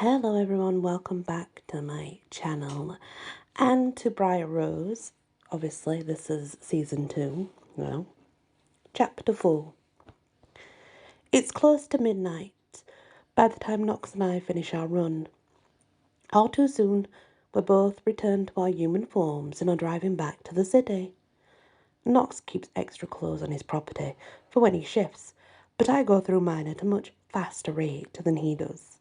Hello everyone, welcome back to my channel and to Bryar Rose. Obviously this is season 2, well, chapter 4. It's close to midnight by the time Knox and I finish our run. All too soon, we're both returned to our human forms and are driving back to the city. Knox keeps extra clothes on his property for when he shifts, but I go through mine at a much faster rate than he does.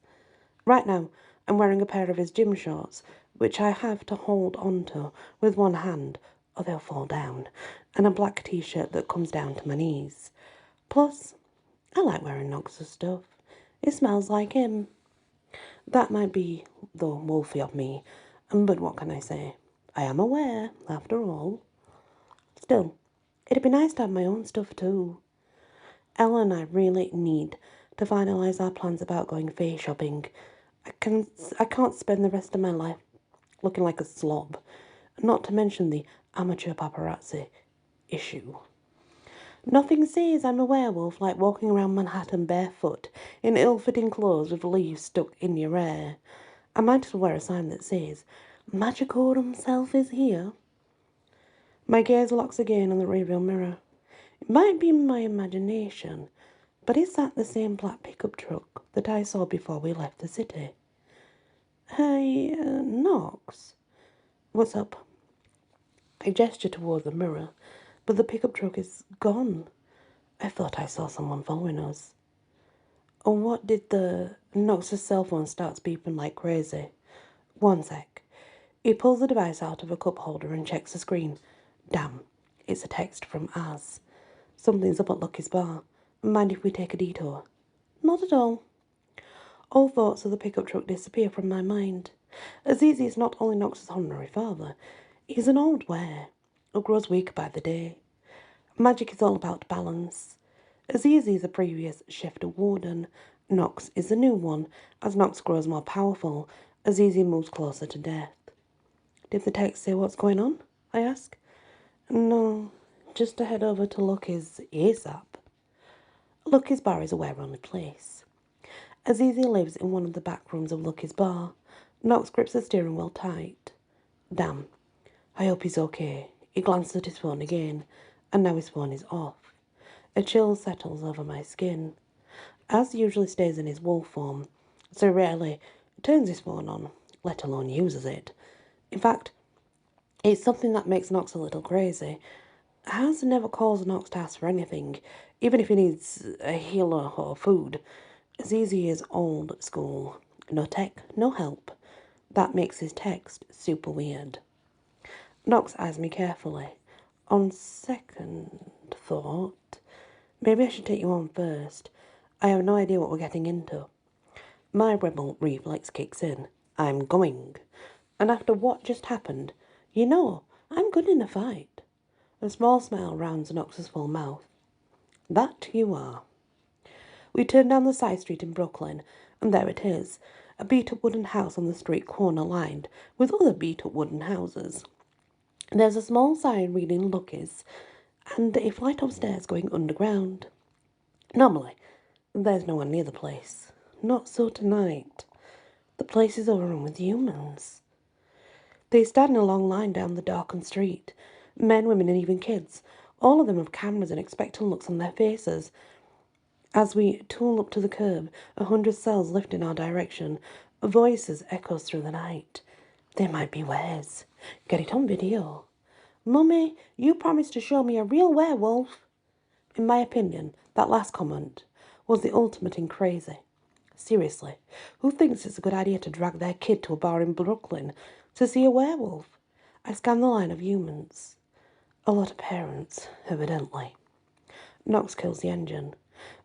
Right now, I'm wearing a pair of his gym shorts, which I have to hold onto with one hand, or they'll fall down, and a black t-shirt that comes down to my knees. Plus, I like wearing Knox's stuff. It smells like him. That might be, though, wolfy of me, but what can I say? I am aware, after all. Still, it'd be nice to have my own stuff too. Ella and I really need to finalise our plans about going face shopping. I can't spend the rest of my life looking like a slob, not to mention the amateur paparazzi issue. Nothing says I'm a werewolf like walking around Manhattan barefoot in ill-fitting clothes with leaves stuck in your hair. I might as well wear a sign that says, "Magicorum self is here." My gaze locks again on the rearview mirror. It might be my imagination, but is that the same black pickup truck that I saw before we left the city? Hey, Knox, what's up? I gesture toward the mirror, but the pickup truck is gone. I thought I saw someone following us. Oh, what did the... Knox's cell phone starts beeping like crazy. One sec. He pulls the device out of a cup holder and checks the screen. Damn, it's a text from Az. Something's up at Lucky's bar. Mind if we take a detour? Not at all. All thoughts of the pickup truck disappear from my mind. Azizi is not only Knox's honorary father, he's an old were who grows weaker by the day. Magic is all about balance. Azizi is a previous shifter warden. Knox is the new one. As Knox grows more powerful, Azizi moves closer to death. Did the text say what's going on? I ask. No, just to head over to Lucky's ASAP. Lucky's bar is a wear-only place. Azizi lives in one of the back rooms of Lucky's bar. Knox grips the steering wheel tight. Damn. I hope he's okay. He glanced at his phone again, and now his phone is off. A chill settles over my skin. Az usually stays in his wolf form, so rarely turns his phone on, let alone uses it. In fact, it's something that makes Knox a little crazy. Az never calls Knox to ask for anything, even if he needs a healer or food. Azizi is old school. No tech, no help. That makes his text super weird. Knox eyes me carefully. On second thought, maybe I should take you on first. I have no idea what we're getting into. My rebel reflex kicks in. I'm going. And after what just happened, I'm good in a fight. A small smile rounds Knox's full mouth. That you are. We turn down the side street in Brooklyn, and there it is, a beat-up wooden house on the street corner lined with other beat-up wooden houses. There's a small sign reading Lucky's, and a flight of stairs going underground. Normally, there's no one near the place. Not so tonight. The place is overrun with humans. They stand in a long line down the darkened street. Men, women, and even kids. All of them have cameras and expectant looks on their faces. As we tool up to the curb, 100 cells lift in our direction. Voices echoes through the night. They might be wares. Get it on video. Mummy, you promised to show me a real werewolf. In my opinion, that last comment was the ultimate in crazy. Seriously, who thinks it's a good idea to drag their kid to a bar in Brooklyn to see a werewolf? I scan the line of humans. A lot of parents, evidently. Knox kills the engine.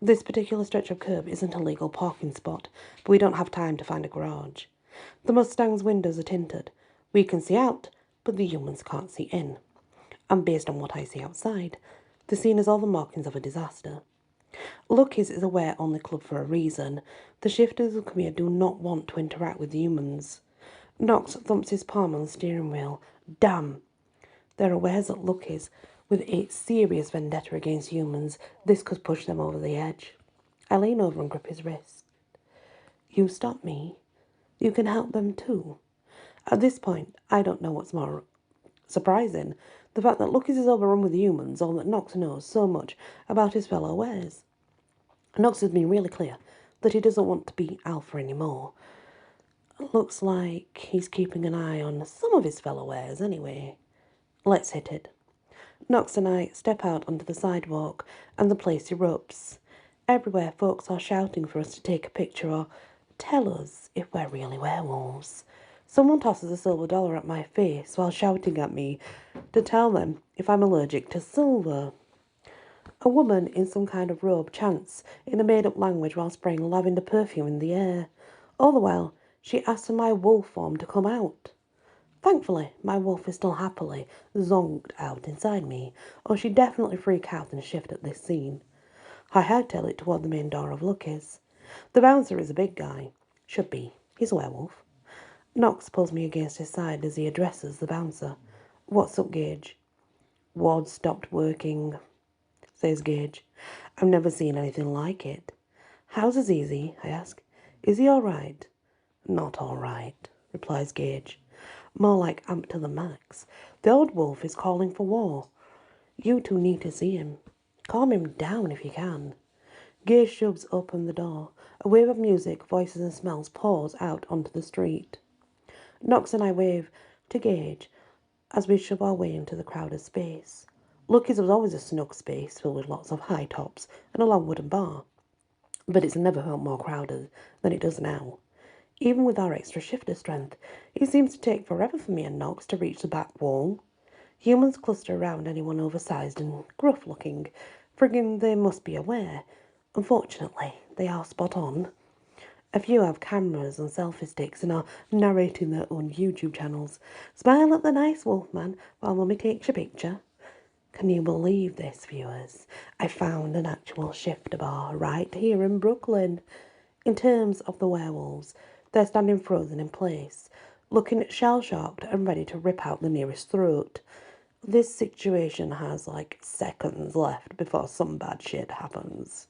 This particular stretch of curb isn't a legal parking spot, but we don't have time to find a garage. The Mustang's windows are tinted. We can see out, but the humans can't see in. And based on what I see outside, the scene is all the markings of a disaster. Lucky's is a wear-only club for a reason. The shifters who come here do not want to interact with humans. Knox thumps his palm on the steering wheel. Damn! There are wares at Lucky's with a serious vendetta against humans. This could push them over the edge. I lean over and grip his wrist. You stop me, You can help them too. At this point, I don't know what's more surprising, the fact that Lucky's is overrun with humans or that Knox knows so much about his fellow wares. Knox has been really clear that he doesn't want to be Alpha anymore. Looks like he's keeping an eye on some of his fellow wares anyway. Let's hit it. Knox and I step out onto the sidewalk and the place erupts. Everywhere folks are shouting for us to take a picture or tell us if we're really werewolves. Someone tosses a silver dollar at my face while shouting at me to tell them if I'm allergic to silver. A woman in some kind of robe chants in a made-up language while spraying lavender perfume in the air. All the while, she asks for my wolf form to come out. Thankfully, my wolf is still happily zonked out inside me, or she'd definitely freak out and shift at this scene. I hightail it toward the main door of Lucky's. The bouncer is a big guy. Should be. He's a werewolf. Knox pulls me against his side as he addresses the bouncer. "What's up, Gage?" "Ward stopped working," says Gage. "I've never seen anything like it." "How's Azizi?" I ask. "Is he all right?" "Not all right," replies Gage. "More like amped to the max. The old wolf is calling for war. You two need to see him. Calm him down if you can." Gage shoves open the door. A wave of music, voices and smells pours out onto the street. Knox and I wave to Gage as we shove our way into the crowded space. Lucky's was always a snug space filled with lots of high tops and a long wooden bar, but it's never felt more crowded than it does now. Even with our extra shifter strength, it seems to take forever for me and Knox to reach the back wall. Humans cluster around anyone oversized and gruff-looking, frigging they must be aware. Unfortunately, they are spot on. A few have cameras and selfie sticks and are narrating their own YouTube channels. "Smile at the nice wolf man while mummy takes your picture." Can you believe this, viewers? I found an actual shifter bar right here in Brooklyn. In terms of the werewolves, they're standing frozen in place, looking shell-shocked and ready to rip out the nearest throat. This situation has like seconds left before some bad shit happens.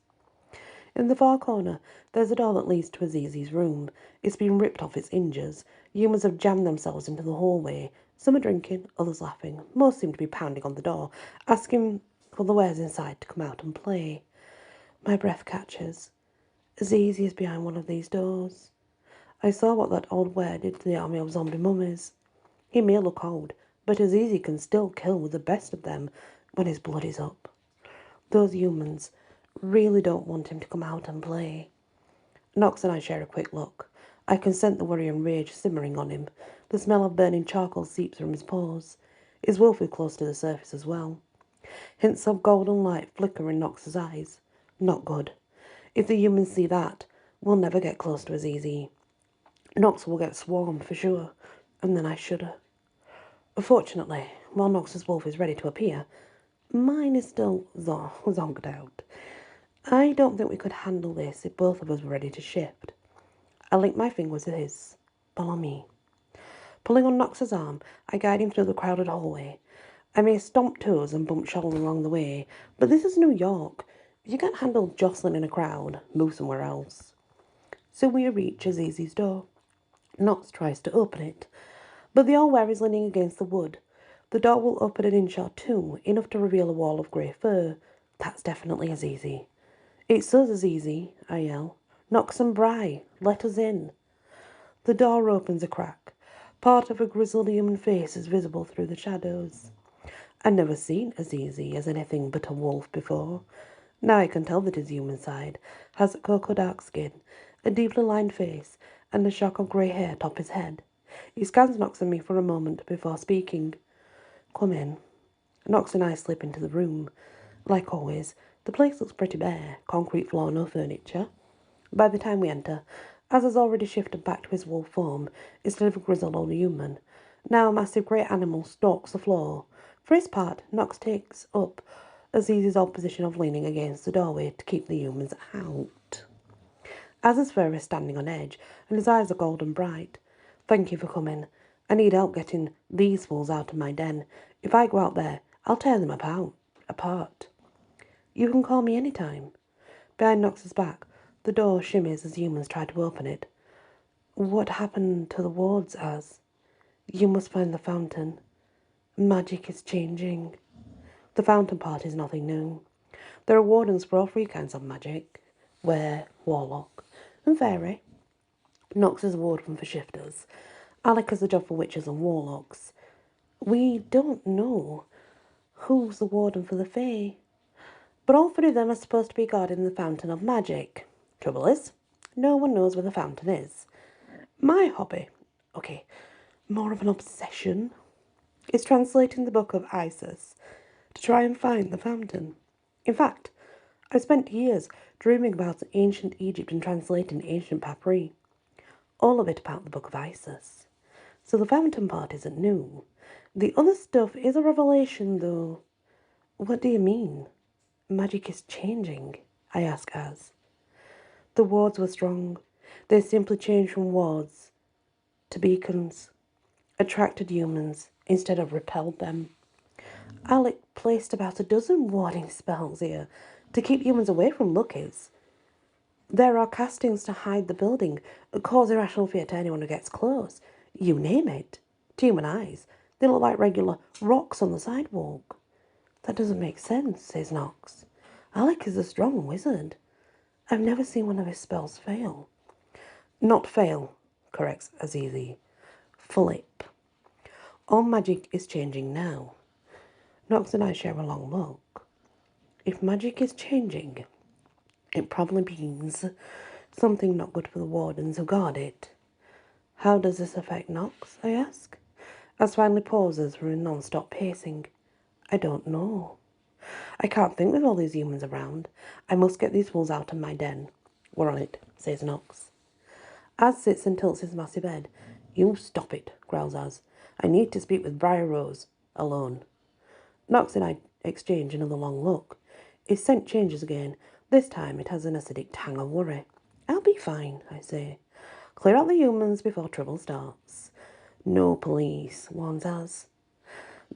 In the far corner, there's a door that leads to Azizi's room. It's been ripped off its hinges. Humans have jammed themselves into the hallway. Some are drinking, others laughing. Most seem to be pounding on the door, asking for the wares inside to come out and play. My breath catches. Azizi is behind one of these doors. I saw what that old were did to the army of zombie mummies. He may look old, but Azizi can still kill with the best of them when his blood is up. Those humans really don't want him to come out and play. Knox and I share a quick look. I can scent the worry and rage simmering on him. The smell of burning charcoal seeps from his pores. His wolf is close to the surface as well. Hints of golden light flicker in Knox's eyes. Not good. If the humans see that, we'll never get close to Azizi. Knox will get swarmed for sure, and then I shudder. Fortunately, while Knox's wolf is ready to appear, mine is still zonked out. I don't think we could handle this if both of us were ready to shift. I link my fingers with his. Follow me. Pulling on Knox's arm, I guide him through the crowded hallway. I may stomp toes and bump shoulders along the way, but this is New York. If you can't handle jostling in a crowd, move somewhere else. So we reach Azizi's door. Knox tries to open it, but the all-wear is leaning against the wood. The door will open an inch or two, enough to reveal a wall of grey fur. That's definitely Azizi. "It's us, Azizi," I yell. "Knox and Bry, let us in." The door opens a crack. Part of a grizzled human face is visible through the shadows. I'd never seen Azizi as anything but a wolf before. Now I can tell that his human side has cocoa dark skin, a deeply lined face, and a shock of grey hair atop his head. He scans Knox and me for a moment before speaking. "Come in." Knox and I slip into the room. Like always, the place looks pretty bare, concrete floor, no furniture. By the time we enter, Az has already shifted back to his wolf form instead of a grizzled old human. Now a massive grey animal stalks the floor. For his part, Knox takes up Aziz's old position of leaning against the doorway to keep the humans out. Az's fur is standing on edge, and his eyes are golden bright. "Thank you for coming. I need help getting these fools out of my den. If I go out there, I'll tear them apart. You can call me any time." Behind Knox's back, the door shimmies as humans try to open it. What happened to the wards, Az? You must find the fountain. Magic is changing. The fountain part is nothing new. There are wardens for all three kinds of magic. Were, warlock, and fairy. Nox is a warden for shifters. Alec has a job for witches and warlocks. We don't know who's the warden for the fae. But all three of them are supposed to be guarding the fountain of magic. Trouble is, no one knows where the fountain is. My hobby, okay, more of an obsession, is translating the book of Isis to try and find the fountain. In fact, I spent years dreaming about ancient Egypt and translating ancient papyri. All of it about the book of Isis. So the fountain part isn't new. The other stuff is a revelation, though. What do you mean? Magic is changing, I ask Az. The wards were strong. They simply changed from wards to beacons, attracted humans instead of repelled them. Alec placed about a dozen warding spells here to keep humans away from Luckies. There are castings to hide the building, cause irrational fear to anyone who gets close. You name it. To human eyes, they look like regular rocks on the sidewalk. That doesn't make sense, says Nox. Alec is a strong wizard. I've never seen one of his spells fail. Not fail, corrects Azizi. Flip. All magic is changing now. Nox and I share a long look. If magic is changing, it probably means something not good for the wardens who guard it. How does this affect Nox, I ask, as finally pauses for a non-stop pacing. I don't know. I can't think with all these humans around. I must get these fools out of my den. We're on it, says Nox. Az sits and tilts his massive head. You stop it, growls Az. I need to speak with Bryar Rose, alone. Nox and I exchange another long look. His scent changes again. This time it has an acidic tang of worry. I'll be fine, I say. Clear out the humans before trouble starts. No police, warns Az.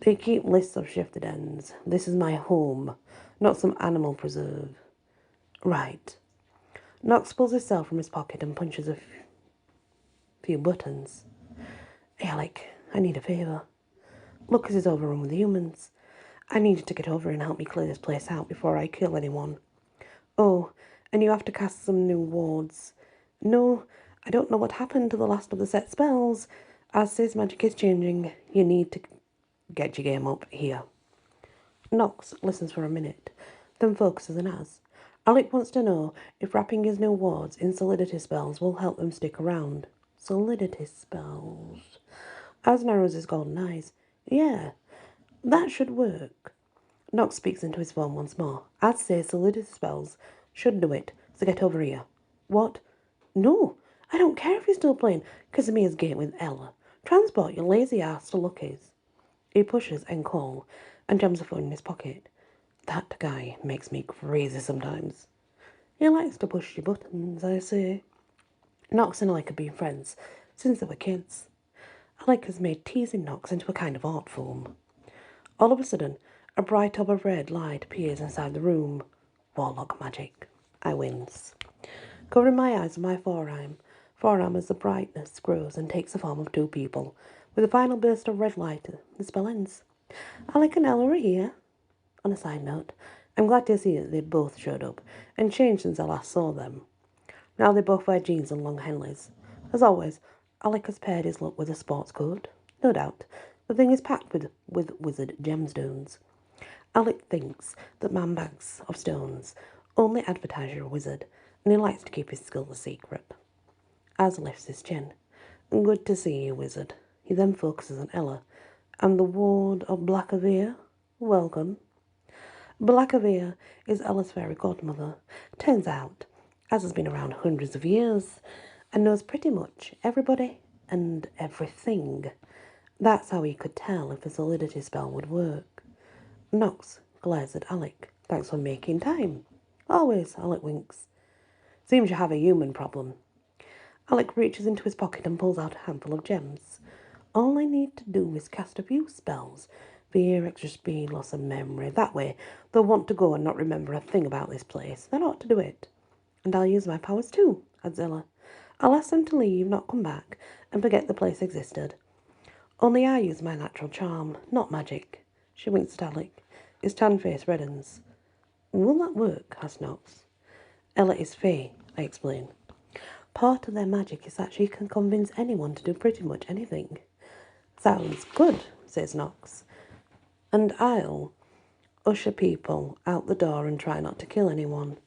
They keep lists of shifted ends. This is my home, not some animal preserve. Right. Nox pulls his cell from his pocket and punches a few buttons. Hey, Alec, I need a favour. Lucas is overrun with humans. I need you to get over and help me clear this place out before I kill anyone. Oh, and you have to cast some new wards. No, I don't know what happened to the last of the set spells. As says magic is changing, you need to get your game up here. Nox listens for a minute, then focuses on Az. Alec wants to know if wrapping his new wards in solidity spells will help them stick around. Solidity spells. Az narrows his golden eyes. Yeah, that should work. Nox speaks into his phone once more. Az says solidity spells should do it, so get over here. What? No, I don't care if you're still playing Casimire's game with Ella. Transport your lazy ass to Lucky's. He pushes end call and jams the phone in his pocket. That guy makes me crazy sometimes. He likes to push your buttons, I say. Nox and Alec have been friends since they were kids. Alec has made teasing Nox into a kind of art form. All of a sudden, a bright orb of red light appears inside the room. Warlock magic. I wince. Covering my eyes with my forearm as the brightness grows and takes the form of two people. With a final burst of red light, the spell ends. Alec and Ella are here. On a side note, I'm glad to see that they both showed up and changed since I last saw them. Now they both wear jeans and long Henleys. As always, Alec has paired his look with a sports coat. No doubt, the thing is packed with wizard gemstones. Alec thinks that man bags of stones only advertise you're a wizard, and he likes to keep his skills a secret. Az lifts his chin. Good to see you, wizard. He then focuses on Ella. And the ward of Blackavere? Welcome. Blackavere is Ella's fairy godmother. Turns out, Az has been around hundreds of years and knows pretty much everybody and everything. That's how he could tell if a solidity spell would work. Nox glares at Alec. Thanks for making time. Always, Alec winks. Seems you have a human problem. Alec reaches into his pocket and pulls out a handful of gems. All I need to do is cast a few spells. Fear, extra speed, loss of memory. That way, they'll want to go and not remember a thing about this place. That ought to do it. And I'll use my powers too, adds Ella. I'll ask them to leave, not come back, and forget the place existed. Only I use my natural charm, not magic. She winks at Alec. His tan face reddens. Will that work? Asks Knox. Ella is Fae, I explain. Part of their magic is that she can convince anyone to do pretty much anything. Sounds good, says Knox. And I'll usher people out the door and try not to kill anyone.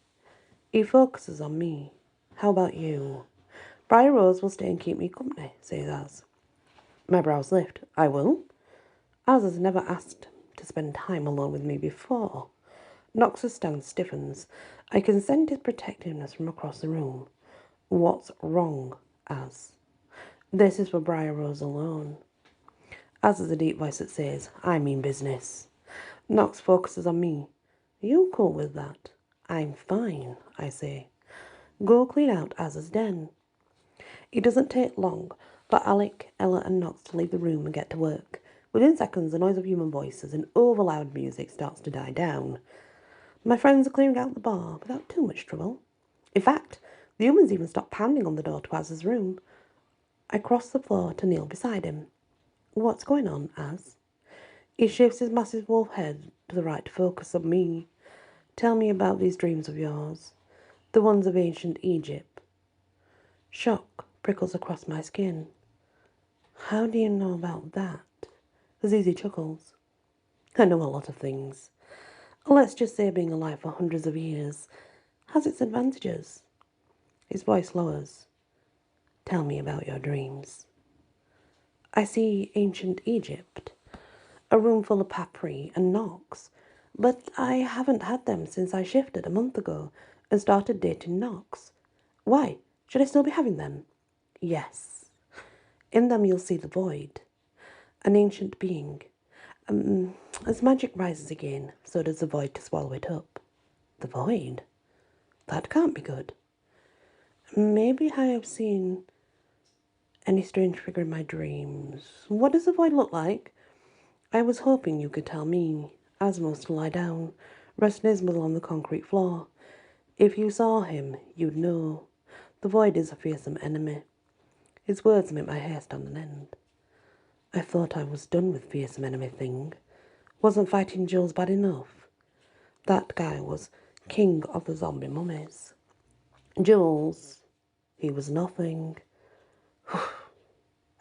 He focuses on me. How about you? Bryar Rose will stay and keep me company, says Az. My brows lift. I will. Az has never asked to spend time alone with me before. Knox's stance stiffens. I can sense his protectiveness from across the room. What's wrong, Az? This is for Bryar Rose alone. Az is a deep voice that says, I mean business. Knox focuses on me. Are you cool with that? I'm fine, I say. Go clean out Az's den. It doesn't take long for Alec, Ella and Knox to leave the room and get to work. Within seconds, the noise of human voices and overloud music starts to die down. My friends are clearing out the bar without too much trouble. In fact, the humans even stop pounding on the door to Az's room. I cross the floor to kneel beside him. What's going on, Az? He shifts his massive wolf head to the right to focus on me. Tell me about these dreams of yours, the ones of ancient Egypt. Shock prickles across my skin. How do you know about that? Azizi chuckles. I know a lot of things. Let's just say being alive for hundreds of years has its advantages. His voice lowers. Tell me about your dreams. I see ancient Egypt, a room full of papyri and Knox, but I haven't had them since I shifted a month ago and started dating Knox. Why? Should I still be having them? Yes. In them you'll see the void, an ancient being. As magic rises again, so does the void to swallow it up. The void? That can't be good. Maybe I have seen any strange figure in my dreams. What does the void look like? I was hoping you could tell me. Asmos to lie down, resting his muzzle on the concrete floor. If you saw him, you'd know. The void is a fearsome enemy. His words make my hair stand on end. I thought I was done with fearsome enemy thing. Wasn't fighting Jules bad enough? That guy was king of the zombie mummies. Jules, he was nothing.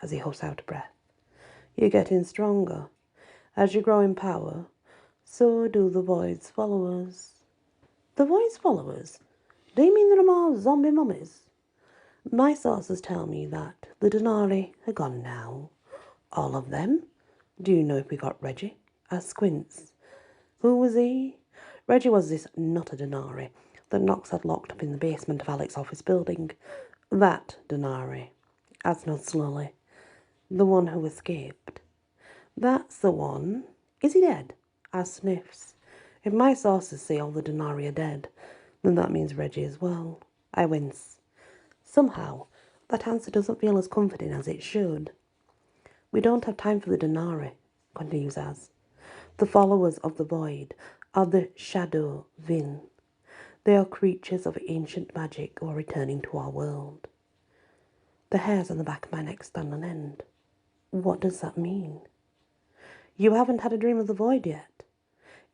As he huffs out a breath. You're getting stronger. As you grow in power, so do the void's followers. The void's followers? Do you mean there are more zombie mummies? My sources tell me that the Denari are gone now. All of them? Do you know if we got Reggie? Asked Squints. Who was he? Reggie was this nutter Denari that Knox had locked up in the basement of Alec's office building. That Denari. Asked Nod slowly. The one who escaped. That's the one. Is he dead? Asked Sniffs. If my sources say all the Denari are dead, then that means Reggie as well. I wince. Somehow, that answer doesn't feel as comforting as it should. We don't have time for the Denari, continues Az. The followers of the void are the Shadow Vin. They are creatures of ancient magic who are returning to our world. The hairs on the back of my neck stand on end. What does that mean? You haven't had a dream of the void yet.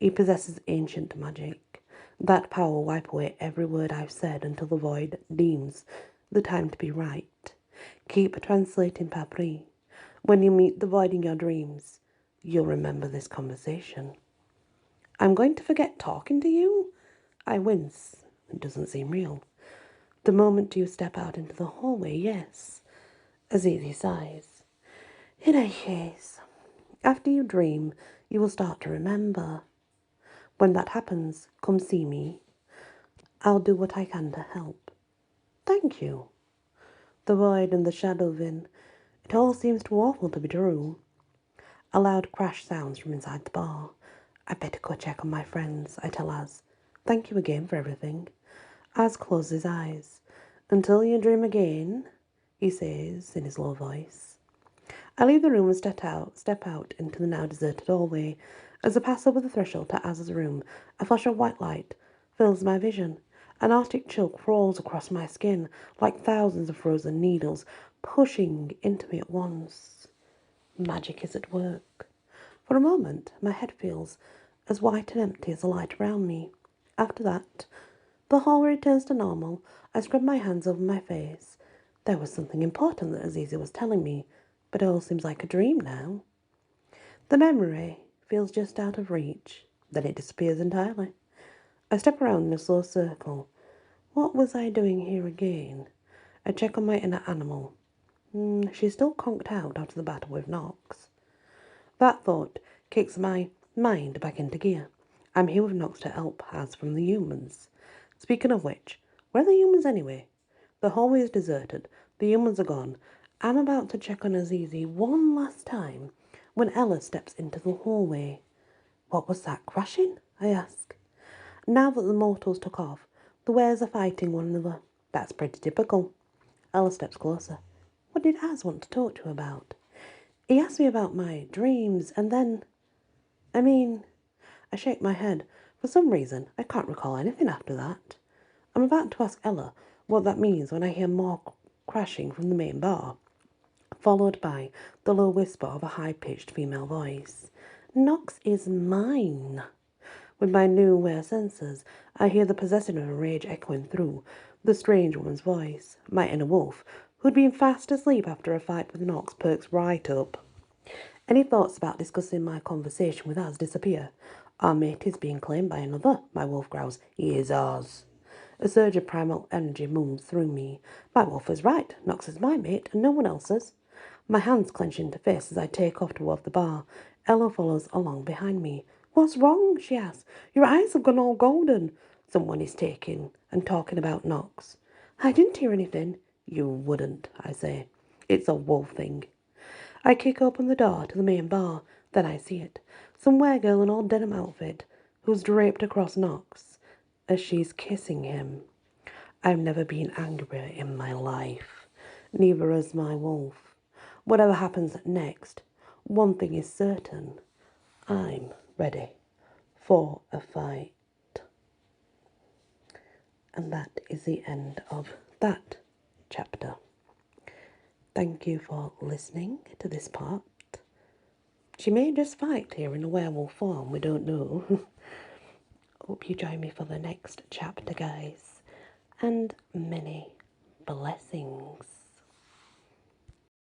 He possesses ancient magic. That power will wipe away every word I've said until the void deems the time to be right. Keep translating, Papri. When you meet the void in your dreams, you'll remember this conversation. I'm going to forget talking to you? I wince. It doesn't seem real. The moment you step out into the hallway, yes. Azizi sighs. In any case, after you dream, you will start to remember. When that happens, come see me. I'll do what I can to help. Thank you. The void and the shadow Vin. It all seems too awful to be true. A loud crash sounds from inside the bar. I better go check on my friends, I tell Az. Thank you again for everything. Az closes his eyes. Until you dream again, he says in his low voice. I leave the room and step out into the now deserted hallway. As I pass over the threshold to Az's room, a flash of white light fills my vision. An arctic chill crawls across my skin like thousands of frozen needles pushing into me at once. Magic is at work. For a moment, my head feels as white and empty as the light around me. After that, the hallway returns to normal. I scrub my hands over my face. There was something important that Aziza was telling me, but it all seems like a dream now. The memory feels just out of reach. Then it disappears entirely. I step around in a slow circle. What was I doing here again? I check on my inner animal. She's still conked out after the battle with Nox. That thought kicks my mind back into gear. I'm here with Nox to help, as from the humans. Speaking of which, where are the humans anyway? The hallway is deserted. The humans are gone. I'm about to check on Azizi one last time when Ella steps into the hallway. What was that crashing? I ask. Now that the mortals took off, the wares are fighting one another. That's pretty typical. Ella steps closer. What did Az want to talk to you about? He asked me about my dreams, and then... I shake my head. For some reason, I can't recall anything after that. I'm about to ask Ella what that means when I hear more crashing from the main bar, followed by the low whisper of a high-pitched female voice. Nox is mine. With my new aware senses, I hear the possession of a rage echoing through the strange woman's voice. My inner wolf, who'd been fast asleep after a fight with Nox, perks right up. Any thoughts about discussing my conversation with us disappear. Our mate is being claimed by another, my wolf growls. He is ours. A surge of primal energy moves through me. My wolf is right. Nox is my mate and no one else's. My hands clench into fists as I take off toward the bar. Ella follows along behind me. What's wrong? She asks. Your eyes have gone all golden. Someone is taking and talking about Nox. I didn't hear anything. You wouldn't, I say. It's a wolf thing. I kick open the door to the main bar. Then I see it. Some weregirl in old denim outfit who's draped across Nox as she's kissing him. I've never been angrier in my life. Neither has my wolf. Whatever happens next, one thing is certain. I'm ready for a fight. And that is the end of that chapter. Thank you for listening to this part. She may just fight here in a werewolf form, we don't know. Hope you join me for the next chapter, guys. And many blessings.